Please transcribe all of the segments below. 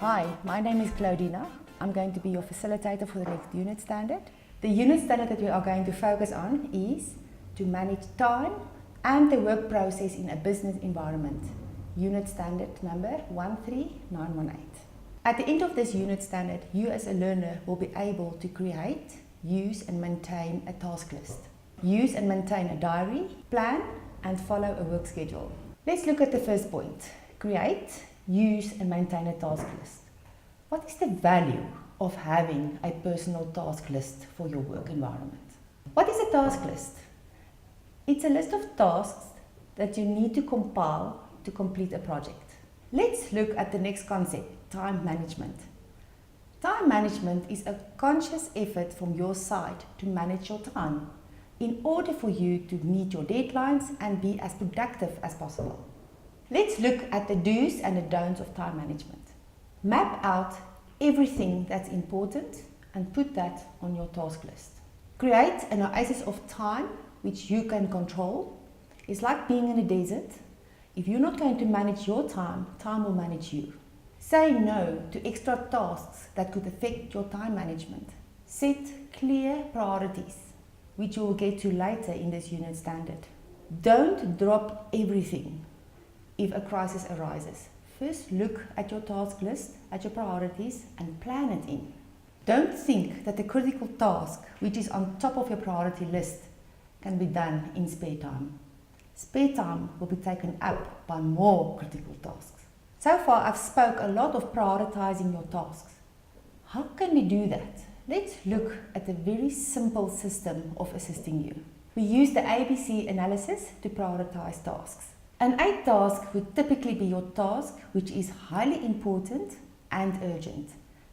Hi, my name is Claudina. I'm going to be your facilitator for the next unit standard. The unit standard that we are going to focus on is to manage time and the work process in a business environment. Unit standard number 13918. At the end of this unit standard, you as a learner will be able to create, use and maintain a task list. Use and maintain a diary, plan and follow a work schedule. Let's look at the first point. Create, use and maintain a task list. What is the value of having a personal task list for your work environment? What is a task list? It's a list of tasks that you need to compile to complete a project. Let's look at the next concept, time management. Time management is a conscious effort from your side to manage your time in order for you to meet your deadlines and be as productive as possible. Let's look at the do's and the don'ts of time management. Map out everything that's important and put that on your task list. Create an oasis of time which you can control. It's like being in a desert. If you're not going to manage your time, time will manage you. Say no to extra tasks that could affect your time management. Set clear priorities, which you will get to later in this unit standard. Don't drop everything if a crisis arises. First look at your task list, at your priorities and plan it in. Don't think that the critical task which is on top of your priority list can be done in spare time. Spare time will be taken up by more critical tasks. So far I've spoke a lot of prioritizing your tasks. How can we do that? Let's look at a very simple system of assisting you. We use the ABC analysis to prioritize tasks. An A task would typically be your task which is highly important and urgent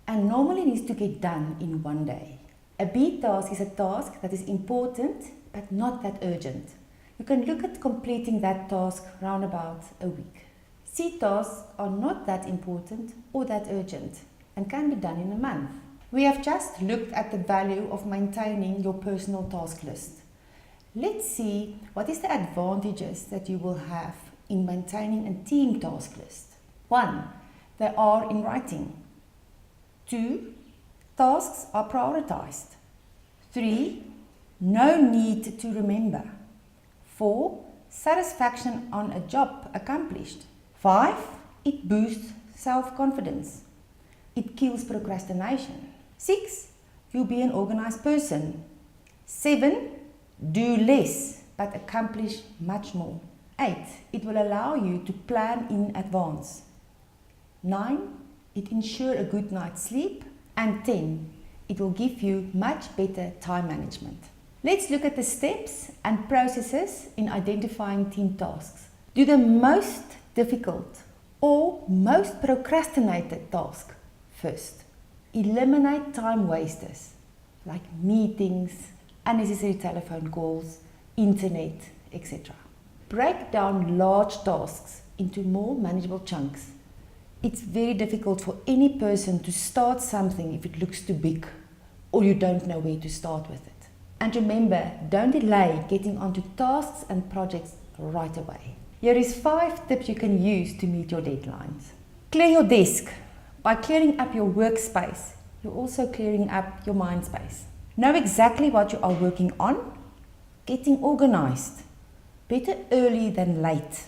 and normally needs to get done in one day. A B task is a task that is important but not that urgent. You can look at completing that task round about a week. C tasks are not that important or that urgent and can be done in a month. We have just looked at the value of maintaining your personal task list. Let's see what is the advantages that you will have in maintaining a team task list. 1. They are in writing. 2. Tasks are prioritized. 3. No need to remember. 4. Satisfaction on a job accomplished. 5. It boosts self-confidence. It kills procrastination. 6. You'll be an organized person. 7. Do less but accomplish much more. 8. It will allow you to plan in advance. 9. It ensures a good night's sleep. And 10. It will give you much better time management. Let's look at the steps and processes in identifying team tasks. Do the most difficult or most procrastinated task first. Eliminate time wasters like meetings, unnecessary telephone calls, internet, etc. Break down large tasks into more manageable chunks. It's very difficult for any person to start something if it looks too big or you don't know where to start with it. And remember, don't delay getting onto tasks and projects right away. Here is 5 tips you can use to meet your deadlines. Clear your desk. By clearing up your workspace, you're also clearing up your mind space. Know exactly what you are working on. Getting organized. Better early than late.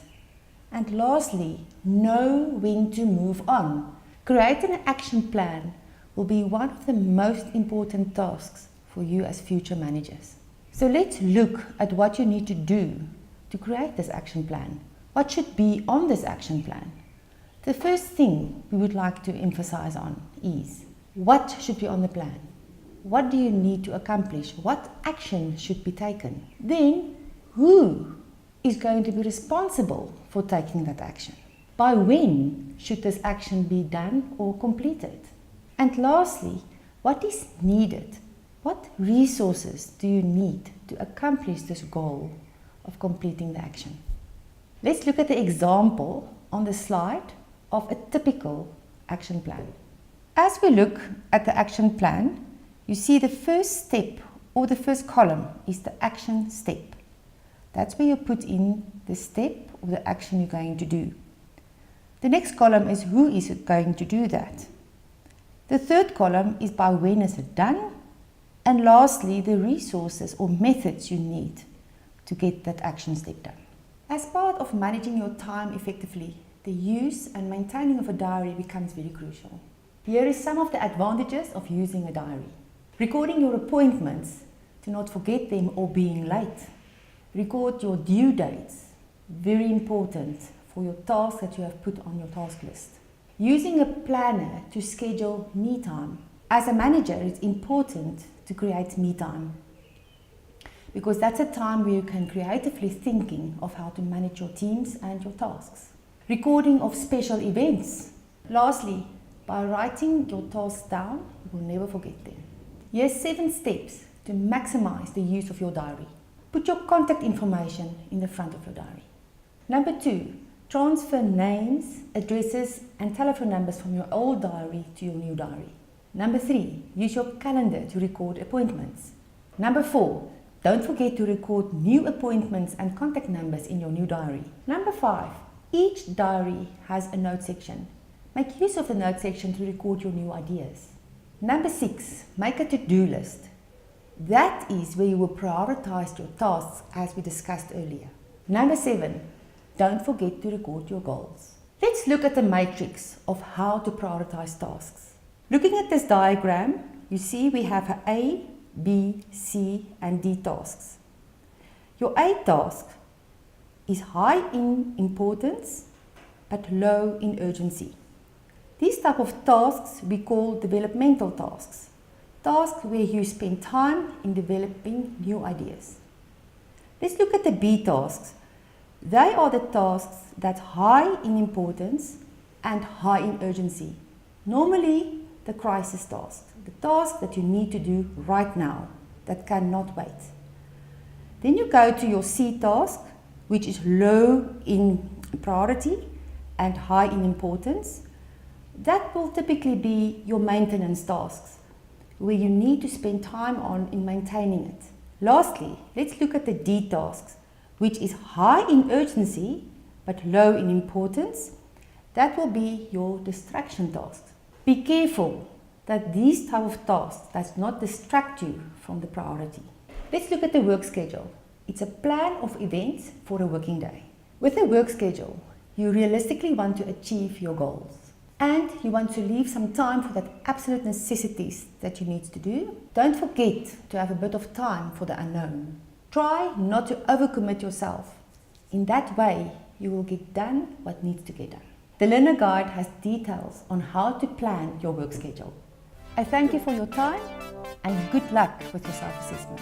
And lastly, know when to move on. Creating an action plan will be one of the most important tasks for you as future managers. So let's look at what you need to do to create this action plan. What should be on this action plan? The first thing we would like to emphasize on is what should be on the plan? What do you need to accomplish? What action should be taken? Then, who is going to be responsible for taking that action? By when should this action be done or completed? And lastly, what is needed? What resources do you need to accomplish this goal of completing the action? Let's look at the example on the slide of a typical action plan. As we look at the action plan, you see the first step or the first column is the action step. That's where you put in the step or the action you're going to do. The next column is who is going to do that. The third column is by when is it done, and lastly, the resources or methods you need to get that action step done. As part of managing your time effectively, the use and maintaining of a diary becomes very crucial. Here is some of the advantages of using a diary. Recording your appointments, to not forget them or being late. Record your due dates, very important for your tasks that you have put on your task list. Using a planner to schedule me time. As a manager, it's important to create me time, because that's a time where you can creatively thinking of how to manage your teams and your tasks. Recording of special events. Lastly, by writing your tasks down, you will never forget them. Here's 7 steps to maximize the use of your diary. Put your contact information in the front of your diary. Number 2, transfer names, addresses and telephone numbers from your old diary to your new diary. Number 3, use your calendar to record appointments. Number 4, don't forget to record new appointments and contact numbers in your new diary. Number 5, each diary has a note section. Make use of the note section to record your new ideas. Number 6, make a to-do list. That is where you will prioritize your tasks as we discussed earlier. Number 7, don't forget to record your goals. Let's look at the matrix of how to prioritize tasks. Looking at this diagram, you see we have A, B, C and D tasks. Your A task is high in importance but low in urgency. These type of tasks we call developmental tasks. Tasks where you spend time in developing new ideas. Let's look at the B tasks. They are the tasks that are high in importance and high in urgency. Normally the crisis task, the task that you need to do right now, that cannot wait. Then you go to your C task, which is low in priority and high in importance. That will typically be your maintenance tasks, where you need to spend time on in maintaining it. Lastly, let's look at the D tasks, which is high in urgency but low in importance. That will be your distraction tasks. Be careful that these type of tasks does not distract you from the priority. Let's look at the work schedule. It's a plan of events for a working day. With a work schedule, you realistically want to achieve your goals. And you want to leave some time for that absolute necessities that you need to do. Don't forget to have a bit of time for the unknown. Try not to overcommit yourself. In that way, you will get done what needs to get done. The Learner Guide has details on how to plan your work schedule. I thank you for your time and good luck with your self-assessment.